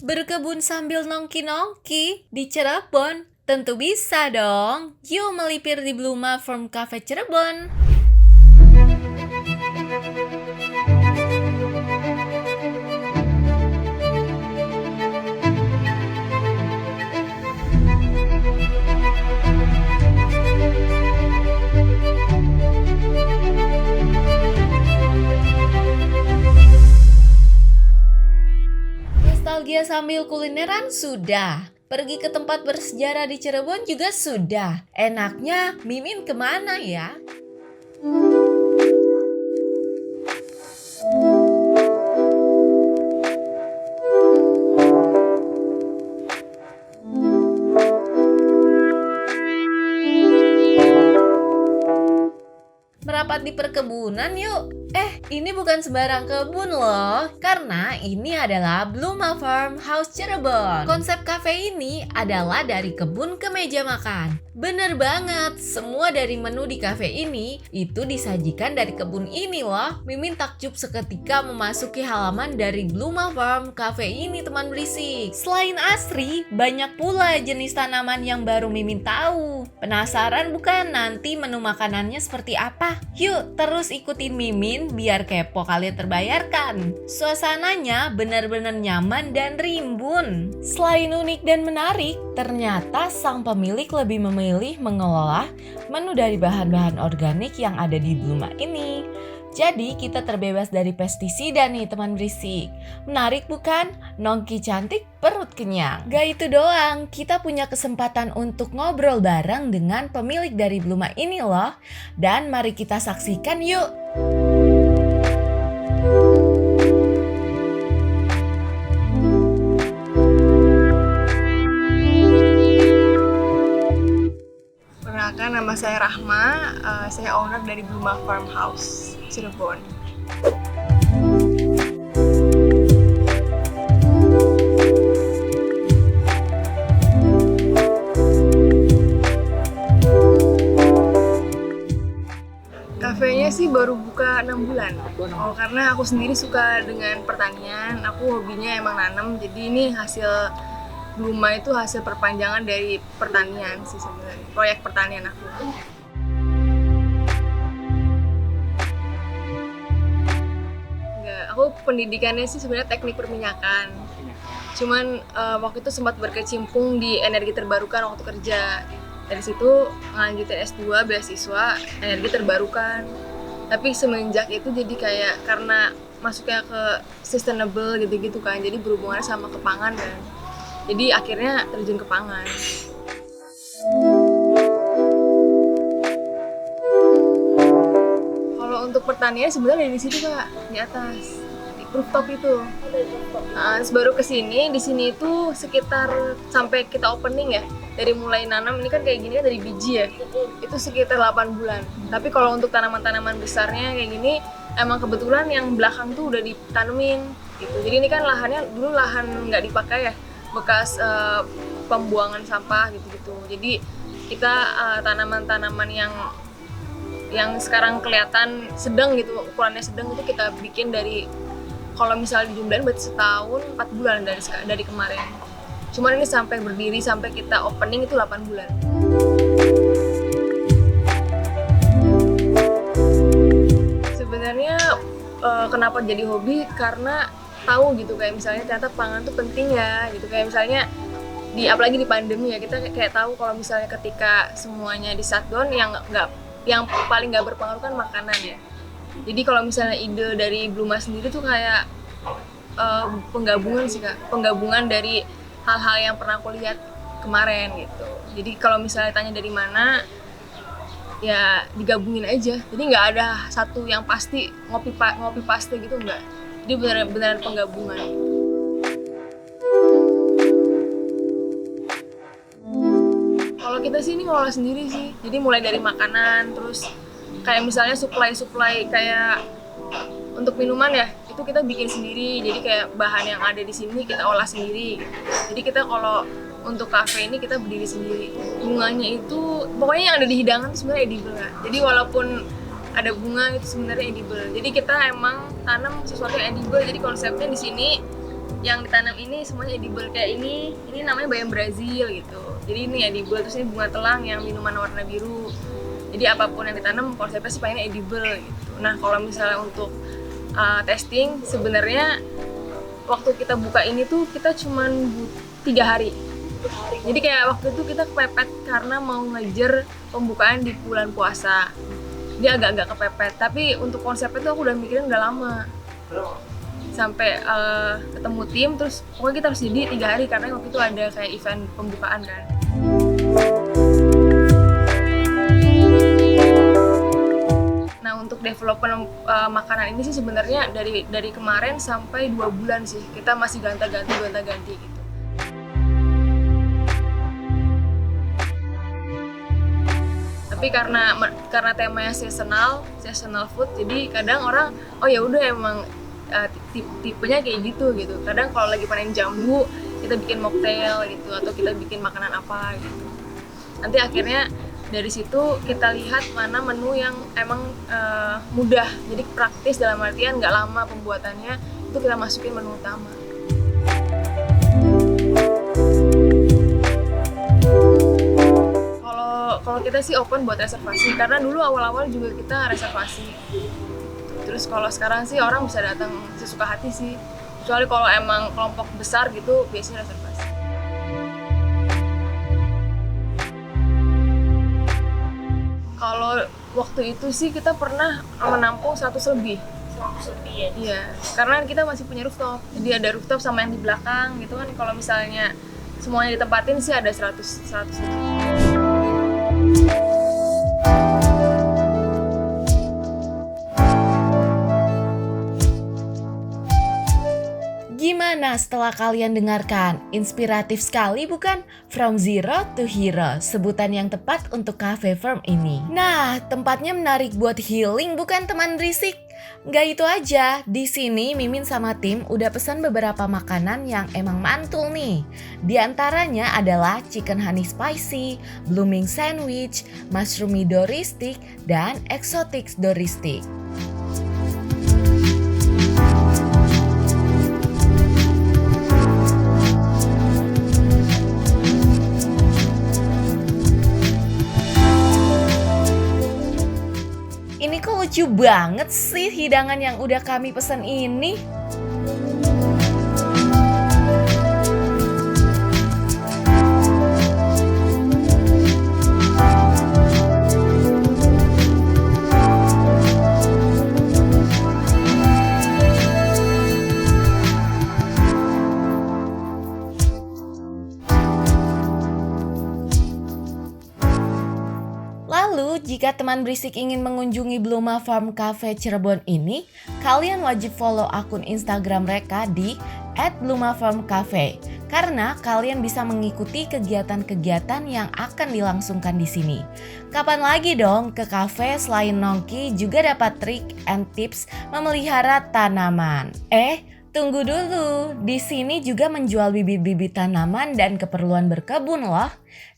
Berkebun sambil nongki-nongki di Cirebon? Tentu bisa dong. Yuk melipir di Bluma Farm Cafe Cirebon. Nostalgia sambil kulineran sudah. Pergi ke tempat bersejarah di Cirebon juga sudah. Enaknya Mimin kemana ya? Merapat di perkebunan yuk. Ini bukan sembarang kebun loh, karena ini adalah Bluma Farm House Cirebon. Konsep kafe ini adalah dari kebun ke meja makan. Bener banget, semua dari menu di kafe ini itu disajikan dari kebun ini loh. Mimin takjub seketika memasuki halaman dari Bluma Farm Cafe ini, teman berisik. Selain asri, banyak pula jenis tanaman yang baru Mimin tahu. Penasaran bukan nanti menu makanannya seperti apa? Yuk terus ikutin Mimin biar kepo kalian terbayarkan. Suasananya benar-benar nyaman dan rimbun. Selain unik dan menarik, ternyata sang pemilik lebih memilih mengelola menu dari bahan-bahan organik yang ada di Bluma ini. Jadi kita terbebas dari pestisida nih teman berisik. Menarik bukan? Nongki cantik, perut kenyang. Gak itu doang, kita punya kesempatan untuk ngobrol bareng dengan pemilik dari Bluma ini loh. Dan mari kita saksikan yuk. Perkenalkan, nama saya Rahma, saya owner dari Bluma Farm House Cirebon. Kafenya sih baru buka 6 bulan. Karena aku sendiri suka dengan pertanian, aku hobinya emang nanam, jadi ini hasil Bluma itu hasil perpanjangan dari pertanian sih sebenarnya, proyek pertanian aku. Aku pendidikannya sih sebenarnya teknik perminyakan. Cuman waktu itu sempat berkecimpung di energi terbarukan waktu kerja. Dari situ ngelanjutin S2 beasiswa energi terbarukan. Tapi semenjak itu jadi kayak karena masuknya ke sustainable gitu-gitu kan, jadi berhubungannya sama kepangan kan. Jadi akhirnya terjun ke pangan. Kalau untuk pertanian sebenarnya di situ Kak, di atas, di rooftop itu. Terus baru kesini, di sini itu sekitar sampai kita opening ya, dari mulai nanam ini kan kayak gini kan dari biji ya, itu sekitar 8 bulan. Tapi kalau untuk tanaman-tanaman besarnya kayak gini, emang kebetulan yang belakang tuh udah ditanemin gitu. Jadi ini kan lahannya dulu lahan nggak dipakai ya, bekas pembuangan sampah gitu-gitu. Jadi kita tanaman-tanaman yang sekarang kelihatan sedang gitu, ukurannya sedang, itu kita bikin dari, kalau misalnya dijumlahin berarti setahun 4 bulan dari kemarin. Cuman ini sampai berdiri, sampai kita opening itu 8 bulan. Sebenarnya kenapa jadi hobi? Karena tahu gitu, kayak misalnya ternyata pangan tuh penting ya gitu, kayak misalnya apalagi di pandemi ya, kita kayak tahu kalau misalnya ketika semuanya di shutdown, yang paling nggak berpengaruh kan makanan ya. Jadi kalau misalnya ide dari Bluma sendiri tuh kayak penggabungan sih Kak, penggabungan dari hal-hal yang pernah aku lihat kemarin gitu. Jadi kalau misalnya tanya dari mana, ya digabungin aja. Jadi nggak ada satu yang pasti ngopi paste gitu, nggak. Jadi benar-benar penggabungan. Kalau kita sih ini ngolah sendiri sih. Jadi mulai dari makanan, terus kayak misalnya supply kayak untuk minuman ya, itu kita bikin sendiri. Jadi kayak bahan yang ada di sini kita olah sendiri. Jadi kita kalau untuk kafe ini kita berdiri sendiri. Bunganya itu pokoknya yang ada di hidangan itu sebenarnya edible kan. Jadi walaupun ada bunga itu sebenarnya edible. Jadi kita emang tanam sesuatu yang edible. Jadi konsepnya di sini yang ditanam ini semuanya edible. Kayak ini namanya bayam Brazil gitu. Jadi ini edible, terus ini bunga telang yang minuman warna biru. Jadi apapun yang ditanam konsepnya sih pengennya edible gitu. Nah kalau misalnya untuk testing, sebenarnya waktu kita buka ini tuh kita cuman 3 hari. Jadi kayak waktu itu kita kepepet karena mau ngejar pembukaan di bulan puasa. Dia agak-agak kepepet, tapi untuk konsepnya tuh aku udah mikirin udah lama. Sampai ketemu tim, terus pokoknya kita harus jadi 3 hari karena waktu itu ada kayak event pembukaan kan. Nah untuk development makanan ini sih sebenarnya dari kemarin sampai 2 bulan sih kita masih gonta-ganti gitu. Tapi karena temanya seasonal food, jadi kadang orang oh ya udah emang tipenya kayak gitu. Kadang kalau lagi panen jambu kita bikin mocktail gitu atau kita bikin makanan apa gitu. Nanti akhirnya dari situ kita lihat mana menu yang emang mudah, jadi praktis dalam artian nggak lama pembuatannya, itu kita masukin menu utama. Kalau kita sih open buat reservasi, karena dulu awal-awal juga kita reservasi. Terus kalau sekarang sih orang bisa datang sesuka hati sih, kecuali kalau emang kelompok besar gitu biasanya reservasi. Kalau waktu itu sih kita pernah menampung 100 lebih. 100 lebih ya? Iya, karena kita masih punya rooftop. Jadi ada rooftop sama yang di belakang gitu kan. Kalau misalnya semuanya ditempatin sih ada 100 lebih. Gimana setelah kalian dengarkan? Inspiratif sekali bukan? From zero to hero, sebutan yang tepat untuk cafe farm ini. Nah, tempatnya menarik buat healing bukan teman berisik? Nggak itu aja, di sini Mimin sama tim udah pesan beberapa makanan yang emang mantul nih. Di antaranya adalah chicken honey spicy, blooming sandwich, mushroomy dory stick, dan exotic dory stick. Ini kok lucu banget sih hidangan yang udah kami pesen ini. Lalu, jika teman berisik ingin mengunjungi Bluma Farm Cafe Cirebon ini, kalian wajib follow akun Instagram mereka di @blumafarmcafe karena kalian bisa mengikuti kegiatan-kegiatan yang akan dilangsungkan di sini. Kapan lagi dong ke cafe selain nongki juga dapat trik and tips memelihara tanaman. Tunggu dulu, di sini juga menjual bibit-bibit tanaman dan keperluan berkebun loh.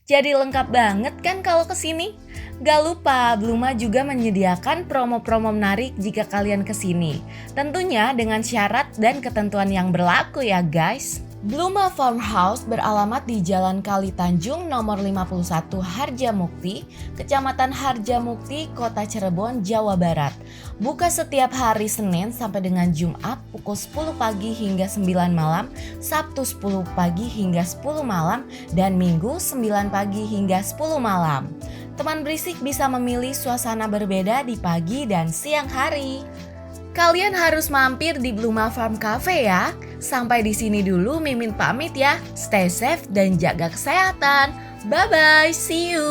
Jadi lengkap banget kan kalau kesini? Gak lupa, Bluma juga menyediakan promo-promo menarik jika kalian kesini. Tentunya dengan syarat dan ketentuan yang berlaku ya guys. Bluma Farmhouse beralamat di Jalan Kali Tanjung nomor 51 Harjamukti, Kecamatan Harjamukti, Kota Cirebon, Jawa Barat. Buka setiap hari Senin sampai dengan Jumat pukul 10 pagi hingga 9 malam, Sabtu 10 pagi hingga 10 malam, dan Minggu 9 pagi hingga 10 malam. Teman berisik bisa memilih suasana berbeda di pagi dan siang hari. Kalian harus mampir di Bluma Farm Cafe ya. Sampai di sini dulu Mimin pamit ya. Stay safe dan jaga kesehatan. Bye bye, see you.